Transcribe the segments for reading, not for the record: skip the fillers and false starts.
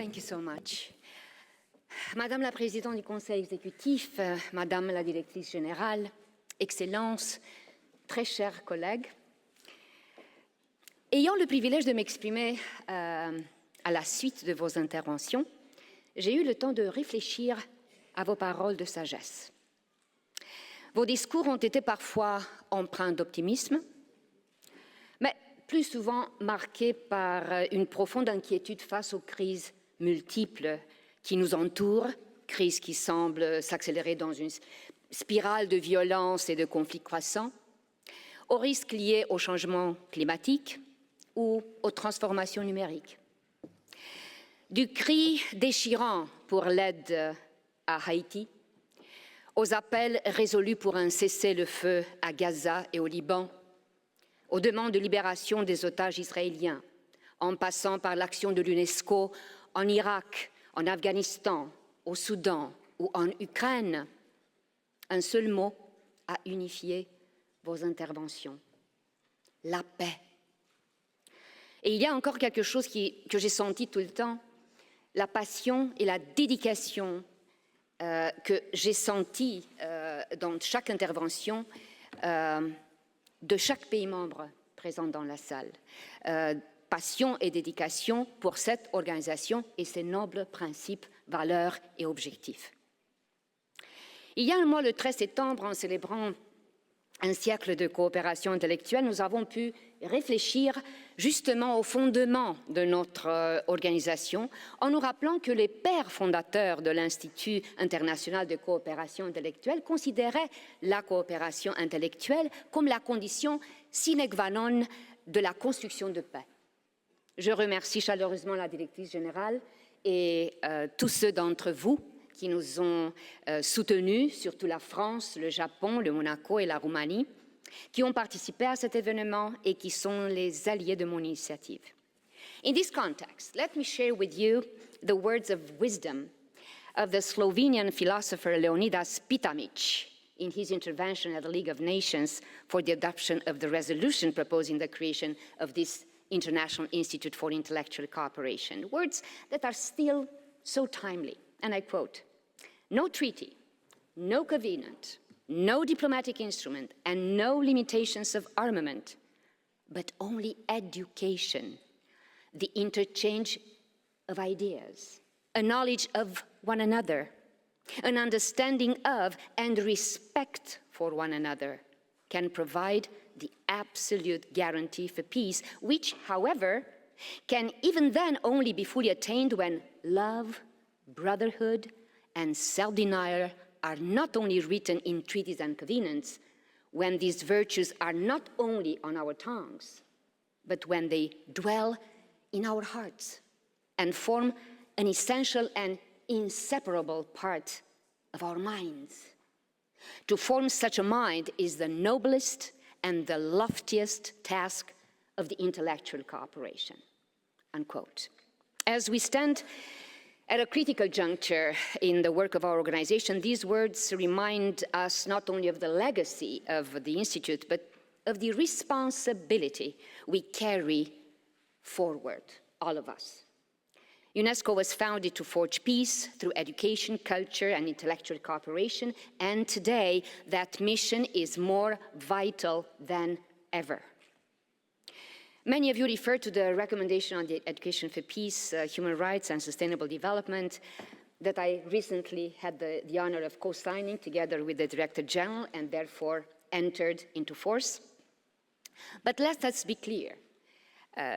Thank you so much. Madame la Présidente du Conseil exécutif, Madame la Directrice générale, Excellences, très chers collègues, ayant le privilège de m'exprimer à la suite de vos interventions, j'ai eu le temps de réfléchir à vos paroles de sagesse. Vos discours ont été parfois empreints d'optimisme, mais plus souvent marqués par une profonde inquiétude face aux crises multiples qui nous entourent, crises qui semblent s'accélérer dans une spirale de violence et de conflits croissants, aux risques liés au changement climatique ou aux transformations numériques. Du cri déchirant pour l'aide à Haïti, aux appels résolus pour un cessez-le-feu à Gaza et au Liban, aux demandes de libération des otages israéliens, en passant par l'action de l'UNESCO en Irak, en Afghanistan, au Soudan ou en Ukraine, un seul mot a unifié vos interventions: la paix. Et il y a encore quelque chose que j'ai senti tout le temps, la passion et la dédication que j'ai sentie dans chaque intervention de chaque pays membre présent dans la salle. Passion et dédication pour cette organisation et ses nobles principes, valeurs et objectifs. Il y a un mois, le 13 septembre, en célébrant un siècle de coopération intellectuelle, nous avons pu réfléchir justement au fondement de notre organisation en nous rappelant que les pères fondateurs de l'Institut international de coopération intellectuelle considéraient la coopération intellectuelle comme la condition sine qua non de la construction de paix. Je remercie chaleureusement la directrice générale et tous ceux d'entre vous qui nous ont soutenus, surtout la France, le Japon, le Monaco et la Roumanie, qui ont participé à cet événement et qui sont les alliés de mon initiative. In this context, let me share with you the words of wisdom of the Slovenian philosopher Leonidas Pitamic in his intervention at the League of Nations for the adoption of the resolution proposing the creation of this International Institute for Intellectual Cooperation. Words that are still so timely. And I quote, "No treaty, no covenant, no diplomatic instrument, and no limitations of armament, but only education, the interchange of ideas, a knowledge of one another, an understanding of and respect for one another, can provide the absolute guarantee for peace, which, however, can even then only be fully attained when love, brotherhood, and self-denial are not only written in treaties and covenants, when these virtues are not only on our tongues, but when they dwell in our hearts and form an essential and inseparable part of our minds. To form such a mind is the noblest and the loftiest task of the intellectual cooperation," unquote. As we stand at a critical juncture in the work of our organization, these words remind us not only of the legacy of the Institute, but of the responsibility we carry forward, all of us. UNESCO was founded to forge peace through education, culture, and intellectual cooperation, and today that mission is more vital than ever. Many of you refer to the recommendation on the education for peace, human rights, and sustainable development that I recently had the honor of co-signing together with the Director General and therefore entered into force. But let us be clear,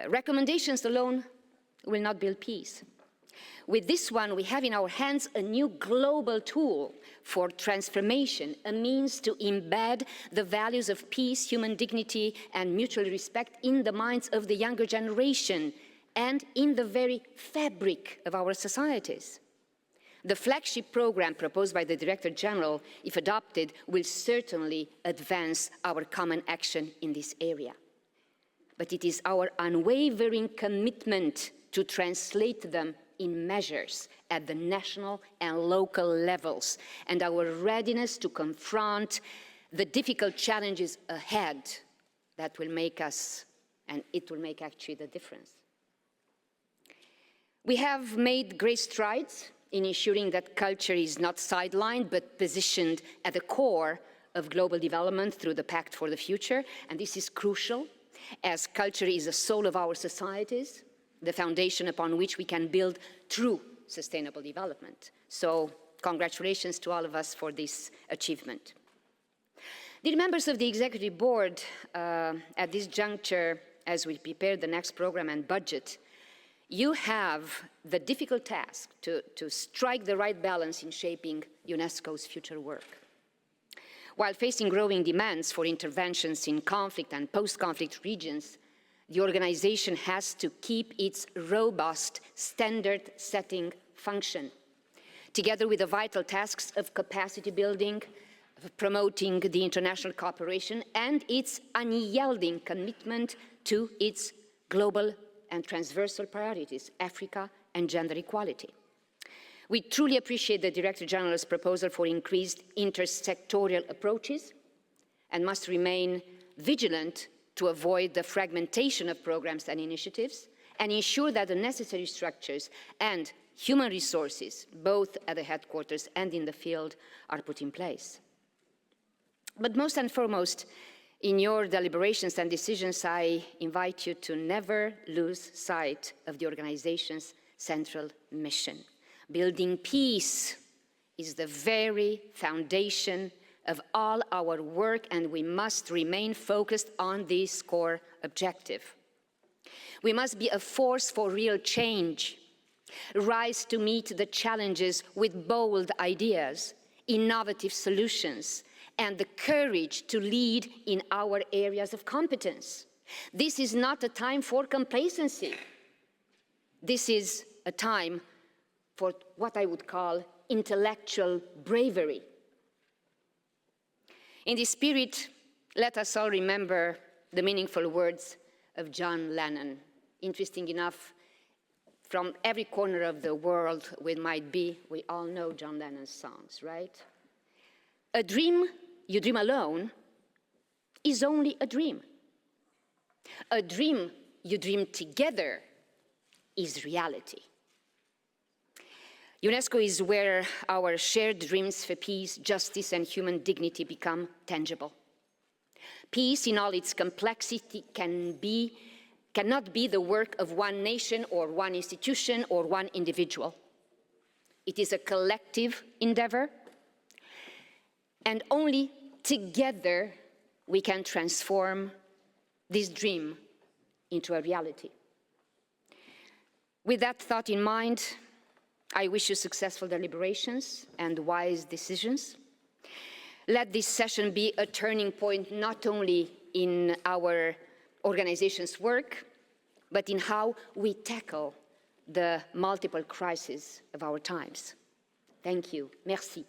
recommendations alone will not build peace. With this one, we have in our hands a new global tool for transformation, a means to embed the values of peace, human dignity, and mutual respect in the minds of the younger generation and in the very fabric of our societies. The flagship program proposed by the Director General, if adopted, will certainly advance our common action in this area. But it is our unwavering commitment to translate them in measures at the national and local levels, and our readiness to confront the difficult challenges ahead that will make us, and it will make actually the difference. We have made great strides in ensuring that culture is not sidelined, but positioned at the core of global development through the Pact for the Future. And this is crucial, as culture is the soul of our societies, the foundation upon which we can build true sustainable development. So, congratulations to all of us for this achievement. Dear members of the Executive Board, at this juncture, as we prepare the next program and budget, you have the difficult task to strike the right balance in shaping UNESCO's future work. While facing growing demands for interventions in conflict and post-conflict regions, the organization has to keep its robust standard-setting function, together with the vital tasks of capacity building, of promoting the international cooperation, and its unyielding commitment to its global and transversal priorities, Africa and gender equality. We truly appreciate the Director General's proposal for increased intersectorial approaches and must remain vigilant to avoid the fragmentation of programs and initiatives and ensure that the necessary structures and human resources, both at the headquarters and in the field, are put in place. But most and foremost, in your deliberations and decisions, I invite you to never lose sight of the organization's central mission. Building peace is the very foundation of all our work, and we must remain focused on this core objective. We must be a force for real change, rise to meet the challenges with bold ideas, innovative solutions, and the courage to lead in our areas of competence. This is not a time for complacency. This is a time for what I would call intellectual bravery. In this spirit, let us all remember the meaningful words of John Lennon. Interesting enough, from every corner of the world we might be, we all know John Lennon's songs, right? A dream you dream alone is only a dream. A dream you dream together is reality. UNESCO is where our shared dreams for peace, justice, and human dignity become tangible. Peace in all its complexity cannot be the work of one nation or one institution or one individual. It is a collective endeavor, and only together we can transform this dream into a reality. With that thought in mind, I wish you successful deliberations and wise decisions. Let this session be a turning point not only in our organization's work, but in how we tackle the multiple crises of our times. Thank you. Merci.